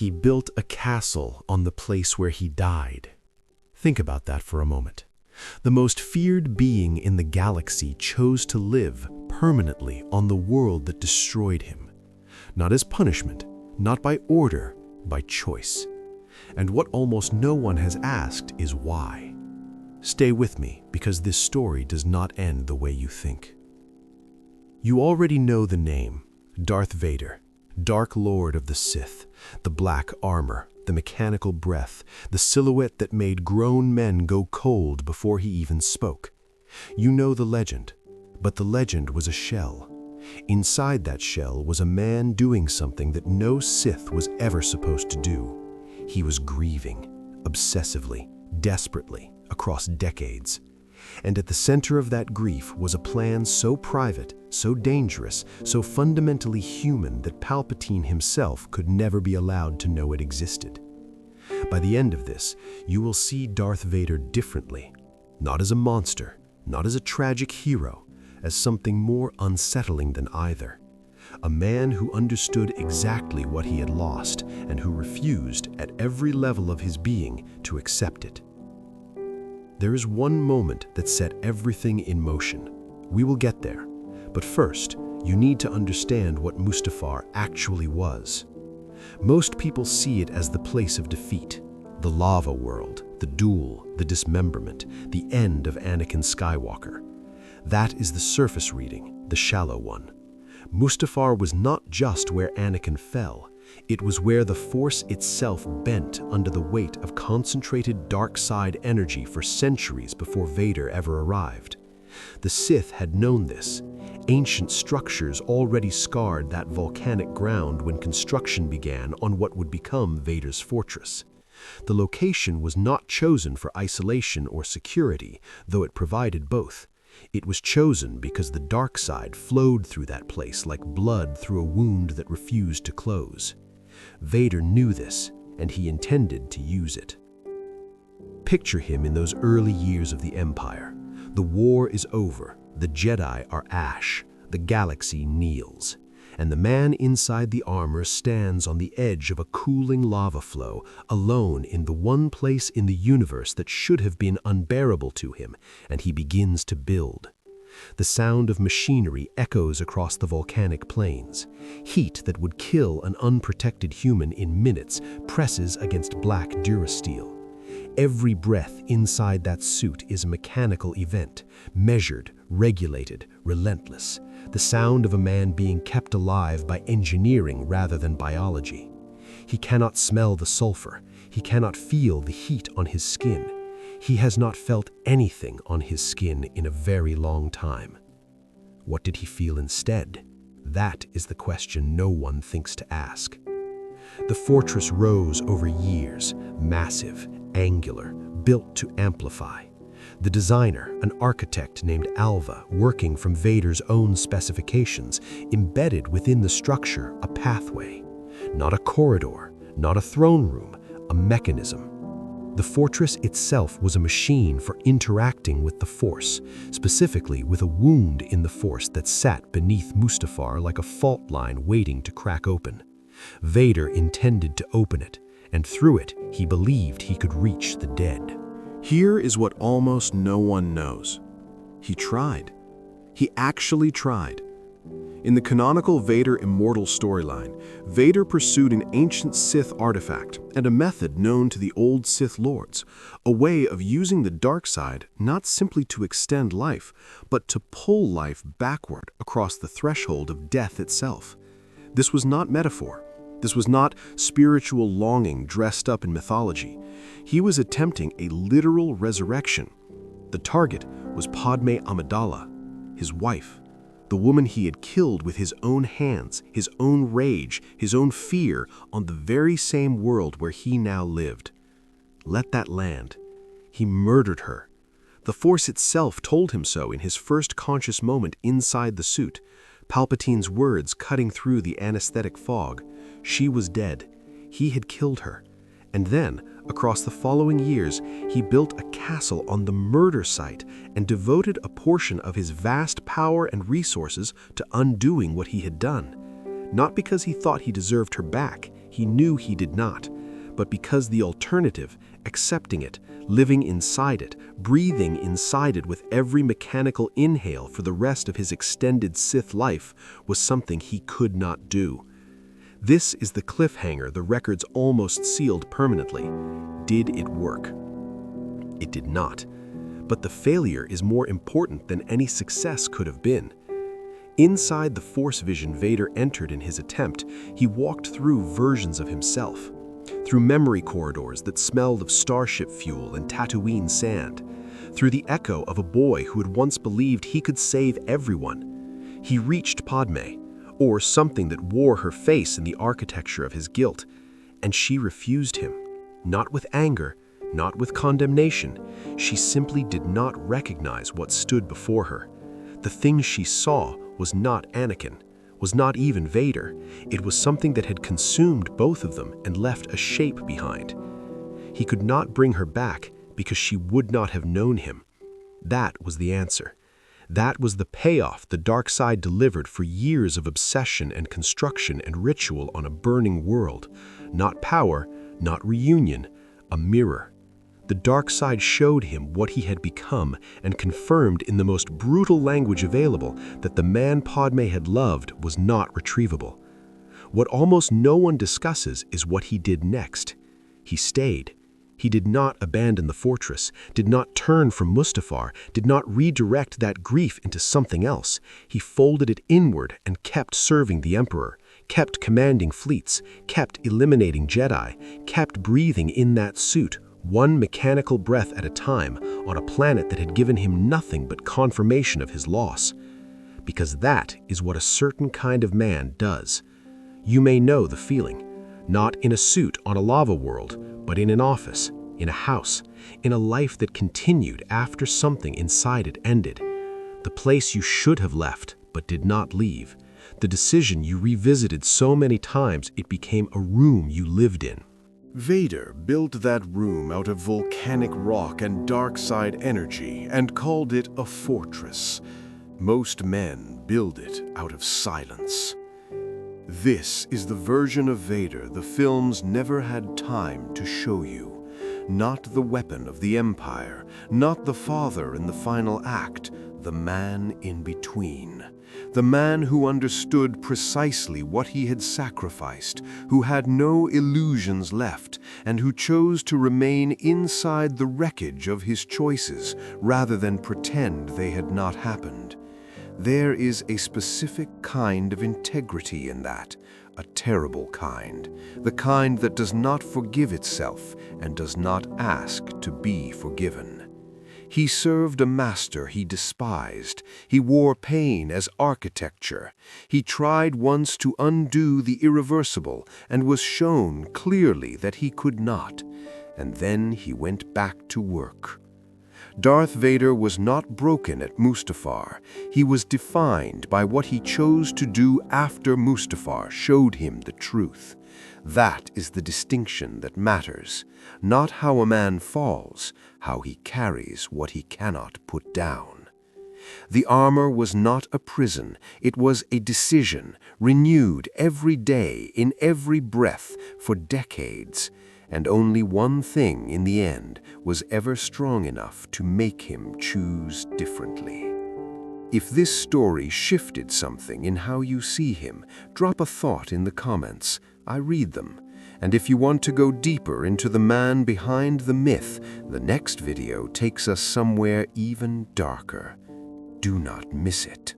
He built a castle on the place where he died. Think about that for a moment. The most feared being in the galaxy chose to live permanently on the world that destroyed him. Not as punishment, not by order, by choice. And what almost no one has asked is why. Stay with me, because this story does not end the way you think. You already know the name, Darth Vader, Dark Lord of the Sith, the black armor, the mechanical breath, the silhouette that made grown men go cold before he even spoke. You know the legend, but the legend was a shell. Inside that shell was a man doing something that no Sith was ever supposed to do. He was grieving, obsessively, desperately, across decades. And at the center of that grief was a plan so private, so dangerous, so fundamentally human that Palpatine himself could never be allowed to know it existed. By the end of this, you will see Darth Vader differently, not as a monster, not as a tragic hero, as something more unsettling than either. A man who understood exactly what he had lost and who refused, at every level of his being, to accept it. There is one moment that set everything in motion. We will get there. But first, you need to understand what Mustafar actually was. Most people see it as the place of defeat, the lava world, the duel, the dismemberment, the end of Anakin Skywalker. That is the surface reading, the shallow one. Mustafar was not just where Anakin fell. It was where the Force itself bent under the weight of concentrated dark side energy for centuries before Vader ever arrived. The Sith had known this. Ancient structures already scarred that volcanic ground when construction began on what would become Vader's fortress. The location was not chosen for isolation or security, though it provided both. It was chosen because the dark side flowed through that place like blood through a wound that refused to close. Vader knew this, and he intended to use it. Picture him in those early years of the Empire. The war is over, the Jedi are ash, the galaxy kneels, and the man inside the armor stands on the edge of a cooling lava flow, alone in the one place in the universe that should have been unbearable to him, and he begins to build. The sound of machinery echoes across the volcanic plains. Heat that would kill an unprotected human in minutes presses against black durasteel. Every breath inside that suit is a mechanical event, measured, regulated, relentless. The sound of a man being kept alive by engineering rather than biology. He cannot smell the sulfur. He cannot feel the heat on his skin. He has not felt anything on his skin in a very long time. What did he feel instead? That is the question no one thinks to ask. The fortress rose over years, massive, angular, built to amplify. The designer, an architect named Alva, working from Vader's own specifications, embedded within the structure a pathway. Not a corridor, not a throne room, a mechanism. The fortress itself was a machine for interacting with the Force, specifically with a wound in the Force that sat beneath Mustafar like a fault line waiting to crack open. Vader intended to open it, and through it, he believed he could reach the dead. Here is what almost no one knows. He tried. He actually tried. In the canonical Vader Immortal storyline, Vader pursued an ancient Sith artifact and a method known to the old Sith Lords, a way of using the dark side not simply to extend life, but to pull life backward across the threshold of death itself. This was not metaphor. This was not spiritual longing dressed up in mythology. He was attempting a literal resurrection. The target was Padme Amidala, his wife. The woman he had killed with his own hands, his own rage, his own fear on the very same world where he now lived. Let that land. He murdered her. The Force itself told him so in his first conscious moment inside the suit, Palpatine's words cutting through the anesthetic fog. She was dead. He had killed her. And then, across the following years, he built a castle on the murder site and devoted a portion of his vast power and resources to undoing what he had done. Not because he thought he deserved her back. He knew he did not, but because the alternative, accepting it, living inside it, breathing inside it with every mechanical inhale for the rest of his extended Sith life, was something he could not do. This is the cliffhanger the records almost sealed permanently. Did it work? It did not. But the failure is more important than any success could have been. Inside the Force vision Vader entered in his attempt, he walked through versions of himself. Through memory corridors that smelled of starship fuel and Tatooine sand. Through the echo of a boy who had once believed he could save everyone. He reached Padme, or something that wore her face in the architecture of his guilt, and she refused him, not with anger, not with condemnation. She simply did not recognize what stood before her. The thing she saw was not Anakin, was not even Vader. It was something that had consumed both of them and left a shape behind. He could not bring her back because she would not have known him. That was the answer. That was the payoff the dark side delivered for years of obsession and construction and ritual on a burning world. Not power, not reunion, a mirror. The dark side showed him what he had become and confirmed in the most brutal language available that the man Padme had loved was not retrievable. What almost no one discusses is what he did next. He stayed. He did not abandon the fortress, did not turn from Mustafar, did not redirect that grief into something else. He folded it inward and kept serving the Emperor, kept commanding fleets, kept eliminating Jedi, kept breathing in that suit, one mechanical breath at a time, on a planet that had given him nothing but confirmation of his loss. Because that is what a certain kind of man does. You may know the feeling, not in a suit on a lava world, but in an office, in a house, in a life that continued after something inside it ended. The place you should have left, but did not leave. The decision you revisited so many times it became a room you lived in. Vader built that room out of volcanic rock and dark side energy and called it a fortress. Most men build it out of silence. This is the version of Vader the films never had time to show you. Not the weapon of the Empire, not the father in the final act, the man in between. The man who understood precisely what he had sacrificed, who had no illusions left, and who chose to remain inside the wreckage of his choices rather than pretend they had not happened. There is a specific kind of integrity in that, a terrible kind, the kind that does not forgive itself and does not ask to be forgiven. He served a master he despised. He wore pain as architecture. He tried once to undo the irreversible and was shown clearly that he could not. And then he went back to work. Darth Vader was not broken at Mustafar. He was defined by what he chose to do after Mustafar showed him the truth. That is the distinction that matters, not how a man falls, how he carries what he cannot put down. The armor was not a prison, it was a decision, renewed every day, in every breath, for decades, and only one thing in the end was ever strong enough to make him choose differently. If this story shifted something in how you see him, drop a thought in the comments. I read them. And if you want to go deeper into the man behind the myth, the next video takes us somewhere even darker. Do not miss it.